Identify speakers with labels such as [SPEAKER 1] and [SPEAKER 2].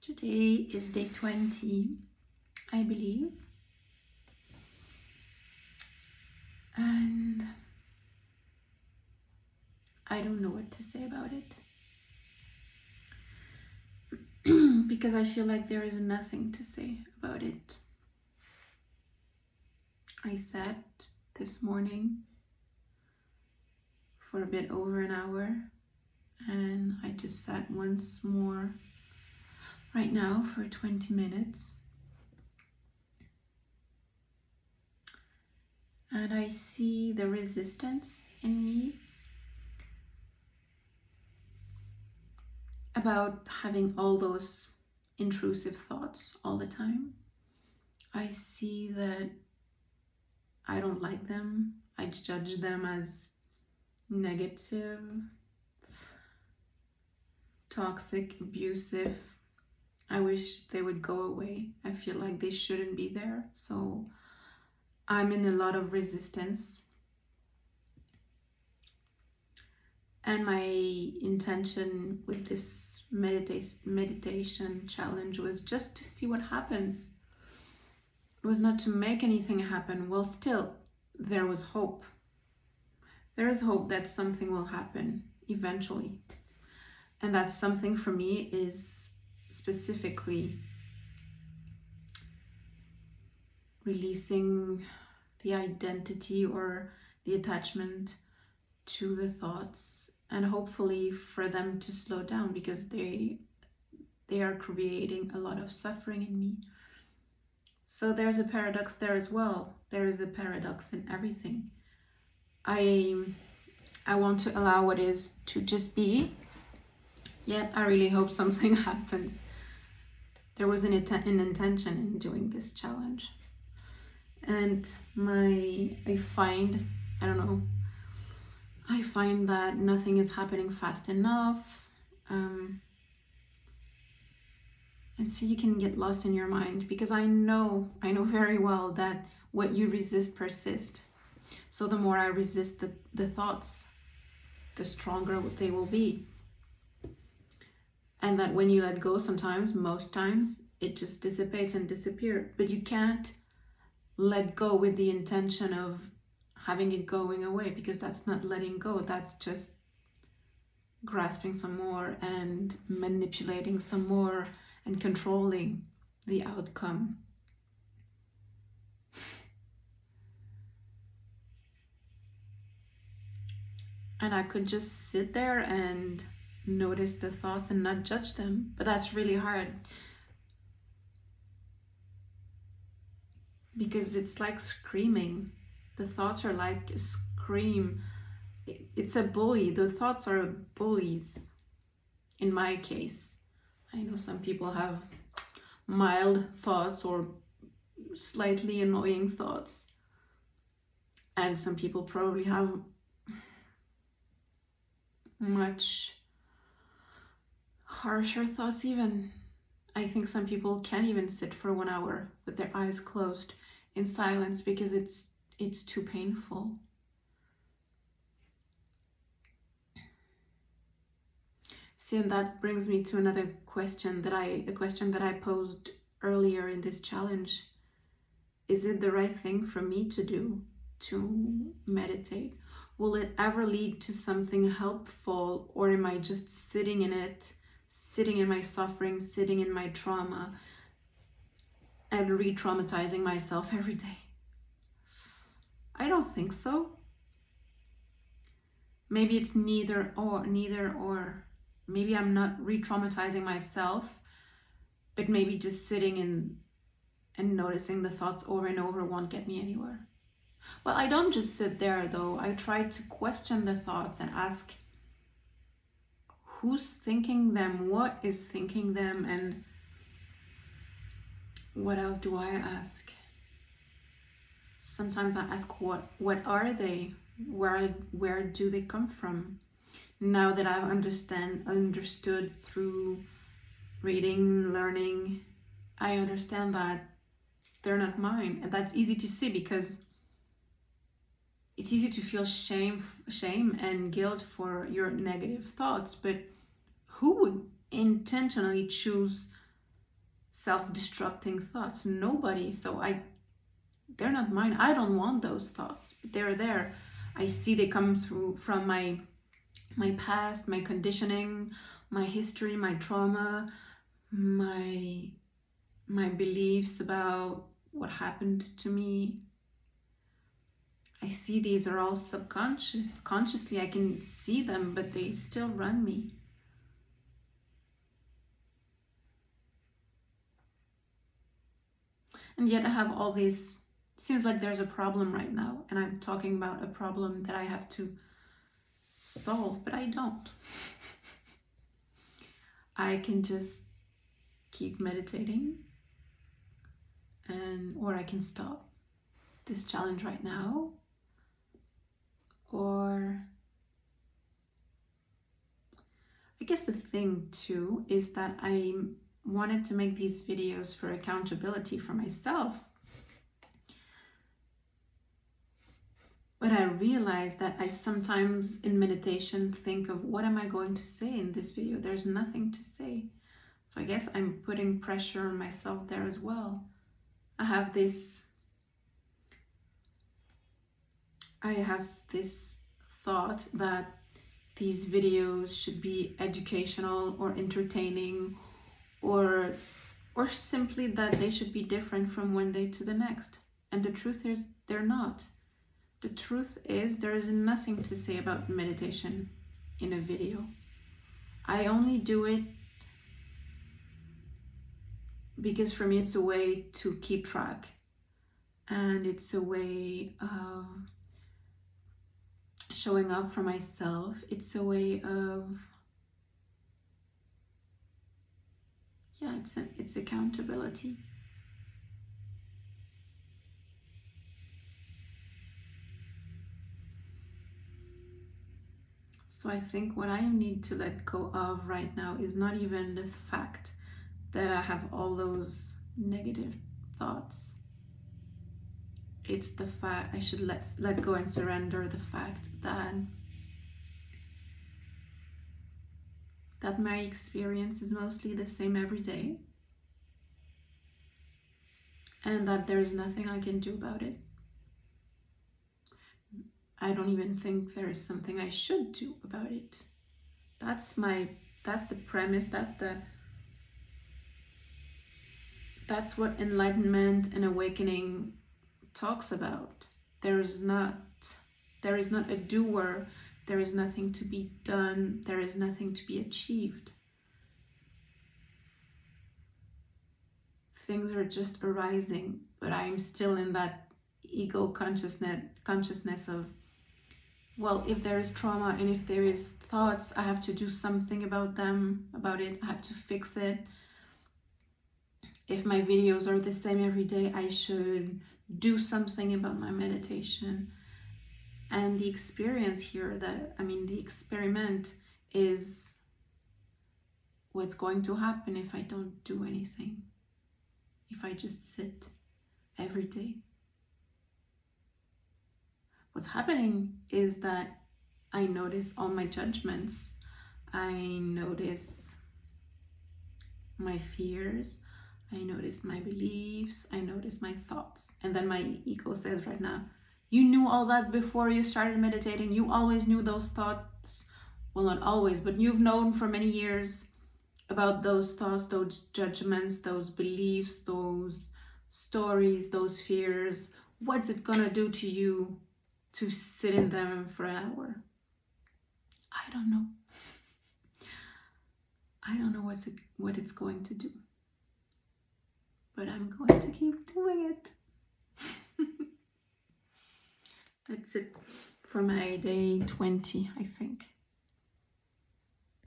[SPEAKER 1] Today is day 20, I believe, and I don't know what to say about it because I feel like there is nothing to say about it. I sat this morning for a bit over an hour, and I just sat once more right now for 20 minutes. And I see the resistance in me about having all those intrusive thoughts all the time. I see that I don't like them. I judge them as negative, toxic, abusive. I wish they would go away. I feel like they shouldn't be there. So I'm in a lot of resistance. And my intention with this meditation challenge was just to see what happens. It was not to make anything happen. Well, still, there was hope. There is hope that something will happen eventually. And that something for me is specifically releasing the identity or the attachment to the thoughts, and hopefully for them to slow down, because they are creating a lot of suffering in me. So there's a paradox there as well. There is a paradox in everything. I want to allow what is to just be, yet I really hope something happens. There was an intention in doing this challenge. And I find that nothing is happening fast enough. And so you can get lost in your mind, because I know very well that what you resist persists. So the more I resist the thoughts, the stronger they will be. And that when you let go, most times, it just dissipates and disappears. But you can't let go with the intention of having it going away, because that's not letting go. That's just grasping some more and manipulating some more and controlling the outcome. And I could just sit there and notice the thoughts and not judge them, but that's really hard, because it's like screaming. The thoughts are like a scream. It's a bully. The thoughts are bullies. In my case, I know some people have mild thoughts or slightly annoying thoughts, and some people probably have much harsher thoughts even. I think some people can't even sit for 1 hour with their eyes closed in silence, because it's too painful. See, and that brings me to another question that I posed earlier in this challenge. Is it the right thing for me to do, to meditate? Will it ever lead to something helpful, or am I just sitting in it, sitting in my suffering, sitting in my trauma, and re-traumatizing myself every day? I don't think so. Maybe it's neither or. Maybe I'm not re-traumatizing myself, but maybe just sitting in and noticing the thoughts over and over won't get me anywhere. Well, I don't just sit there though. I try to question the thoughts and ask, who's thinking them? What is thinking them? And what else do I ask? Sometimes I ask, what are they? Where do they come from? Now that I've understood through reading, learning, I understand that they're not mine. And that's easy to see, because it's easy to feel shame and guilt for your negative thoughts. But who would intentionally choose self-destructing thoughts. Nobody. So they're not mine. I don't want those thoughts. But they're there. I see they come through from my past, my conditioning, my history, my trauma, my beliefs about what happened to me. I see these are all subconscious. Consciously, I can see them, but they still run me. And yet I have all these, it seems like there's a problem right now, and I'm talking about a problem that I have to solve, but I don't. I can just keep meditating, or I can stop this challenge right now, or I guess the thing too is that I wanted to make these videos for accountability for myself. But I realized that I sometimes in meditation think of, what am I going to say in this video? There's nothing to say. So I guess I'm putting pressure on myself there as well. I have this thought that these videos should be educational or entertaining, or simply that they should be different from one day to the next. And the truth is, they're not. The truth is, there is nothing to say about meditation in a video. I only do it because for me it's a way to keep track, and it's a way of showing up for myself. It's a way of, yeah, it's accountability. So I think what I need to let go of right now is not even the fact that I have all those negative thoughts. It's the fact I should let go and surrender the fact that my experience is mostly the same every day, and that there's nothing I can do about it. I don't even think there is something I should do about it. That's the premise, that's what enlightenment and awakening talks about. There is not a doer, there is nothing to be done, there is nothing to be achieved. Things are just arising, but I'm still in that ego consciousness of, well, if there is trauma and if there is thoughts, I have to do something about it, I have to fix it. If my videos are the same every day, I should do something about my meditation. And the experience here, the experiment is what's going to happen if I don't do anything, if I just sit every day. What's happening is that I notice all my judgments, I notice my fears, I notice my beliefs, I notice my thoughts. And then my ego says right now, you knew all that before you started meditating. You always knew those thoughts. Well, not always, but you've known for many years about those thoughts, those judgments, those beliefs, those stories, those fears. What's it gonna do to you to sit in them for an hour? I don't know. I don't know what it's going to do. But I'm going to keep doing it. That's it for my day 20, I think.